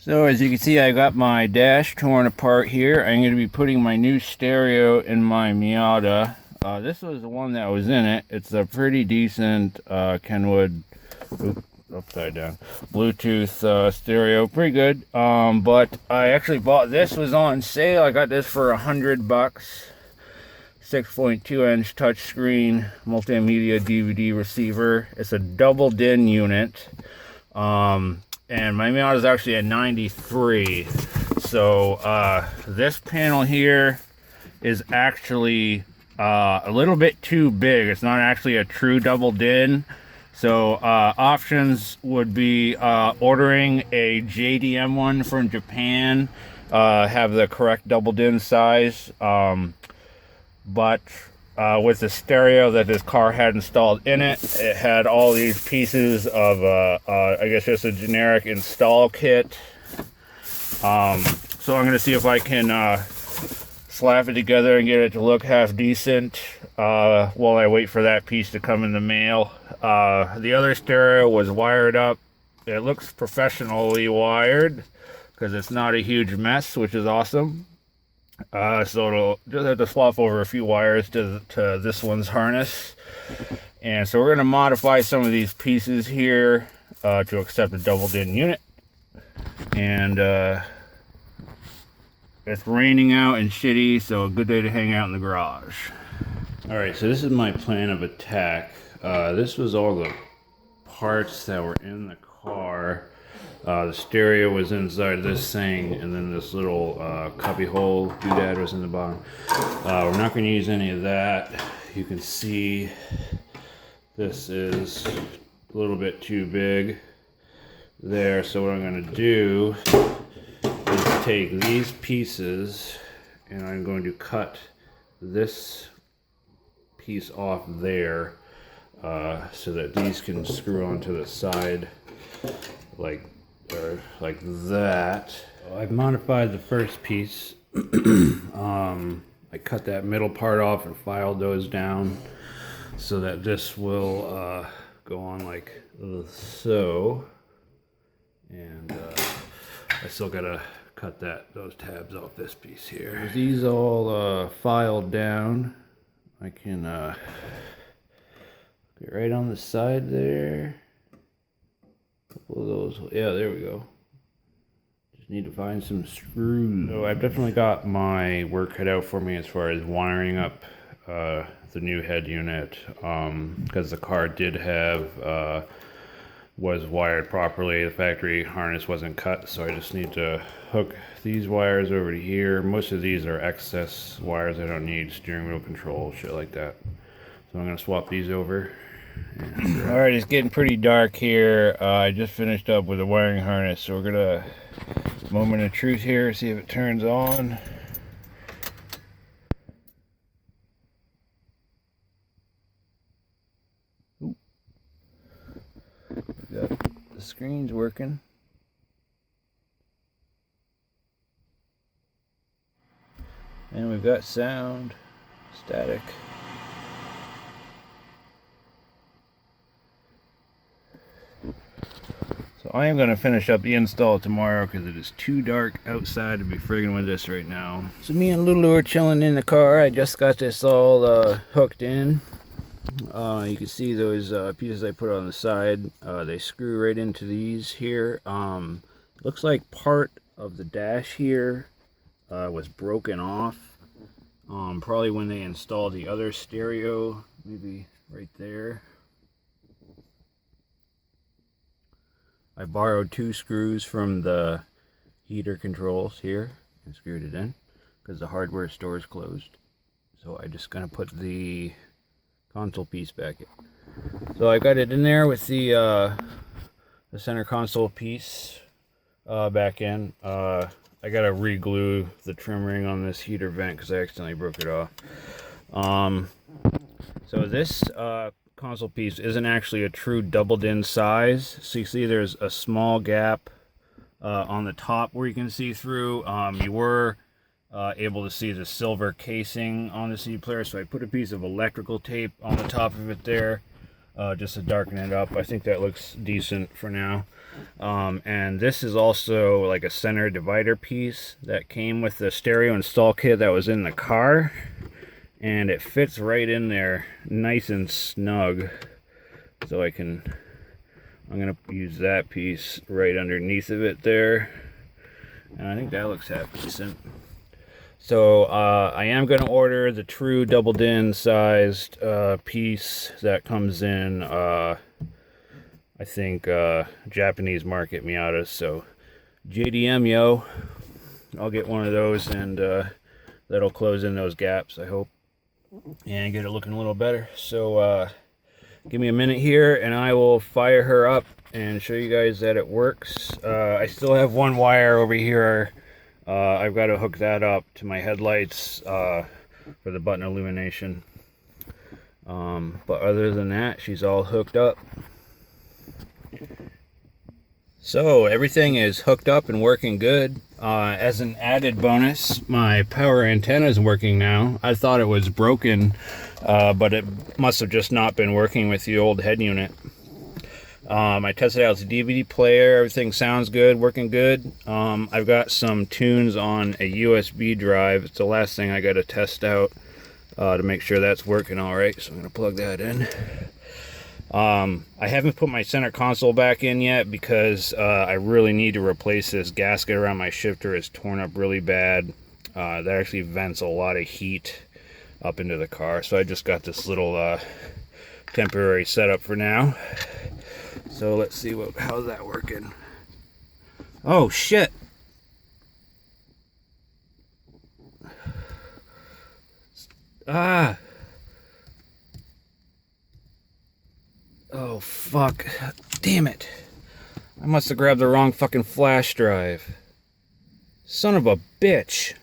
So as you can see, I got my dash torn apart here. I'm going to be putting my new stereo in my Miata. This was the one that was in it. It's a pretty decent Kenwood, upside down, Bluetooth stereo. Pretty good. But I actually bought this, was on sale. I got this for $100. 6.2-inch touchscreen multimedia DVD receiver. It's a double DIN unit. And my Miata is actually a 93. So this panel here is actually a little bit too big. It's not actually a true double DIN. So options would be ordering a JDM one from Japan, have the correct double DIN size. But with the stereo that this car had installed in it, it had all these pieces of, I guess just a generic install kit. So I'm going to see if I can slap it together and get it to look half decent while I wait for that piece to come in the mail. The other stereo was wired up. It looks professionally wired because it's not a huge mess, which is awesome. So it'll just have to swap over a few wires to this one's harness. And so we're going to modify some of these pieces here to accept a double DIN unit. And it's raining out and shitty, so a good day to hang out in the garage. Alright, so this is my plan of attack. This was all the parts that were in the car. The stereo was inside this thing, and then this little cubby hole doodad was in the bottom. We're not going to use any of that. You can see this is a little bit too big there. So what I'm going to do is take these pieces, and I'm going to cut this piece off there so that these can screw onto the side like that. I've modified the first piece. I cut that middle part off and filed those down so that this will go on like so. And I still gotta cut those tabs off this piece here. With these all filed down, I can get right on the side there. Couple of those, yeah, there we go. Just need to find some screws. So I've definitely got my work cut out for me as far as wiring up the new head unit, because the car did have was wired properly. The factory harness wasn't cut, so I just need to hook these wires over to here. Most of these are excess wires I don't need, steering wheel control, shit like that. So I'm gonna swap these over. Alright, it's getting pretty dark here. I just finished up with the wiring harness, so we're gonna moment of truth here, see if it turns on. Ooh. We got the screen's working. And we've got sound, static. So I am going to finish up the install tomorrow because it is too dark outside to be friggin' with this right now. So me and Lulu are chilling in the car. I just got this all hooked in. You can see those pieces I put on the side. They screw right into these here. Looks like part of the dash here was broken off. Probably when they installed the other stereo, maybe right there. I borrowed 2 screws from the heater controls here and screwed it in because the hardware store is closed. So I'm just going to put the console piece back in. So I got it in there with the center console piece back in. I got to re-glue the trim ring on this heater vent because I accidentally broke it off. So this console piece isn't actually a true double DIN size. So you see there's a small gap on the top where you can see through. You were able to see the silver casing on the CD player, so I put a piece of electrical tape on the top of it there. just to darken it up. I think that looks decent for now. And this is also like a center divider piece that came with the stereo install kit that was in the car, and it fits right in there nice and snug. So I'm gonna use that piece right underneath of it there, and I think that looks half decent. So I am going to order the true double din sized piece that comes in, I think, Japanese market Miata. So JDM, yo, I'll get one of those, and that'll close in those gaps, I hope, and get it looking a little better. So give me a minute here, and I will fire her up and show you guys that it works. I still have one wire over here. I've got to hook that up to my headlights for the button illumination. But other than that, she's all hooked up. So everything is hooked up and working good. As an added bonus, my power antenna is working now. I thought it was broken, but it must have just not been working with the old head unit. I tested out the DVD player. Everything sounds good, working good. I've got some tunes on a USB drive. It's the last thing I got to test out to make sure that's working all right. So I'm going to plug that in. I haven't put my center console back in yet because I really need to replace this gasket around my shifter. It's torn up really bad. That actually vents a lot of heat up into the car. So I just got this little temporary setup for now. So let's see how's that working. Oh shit. Ah. Oh fuck. Damn it. I must have grabbed the wrong fucking flash drive. Son of a bitch.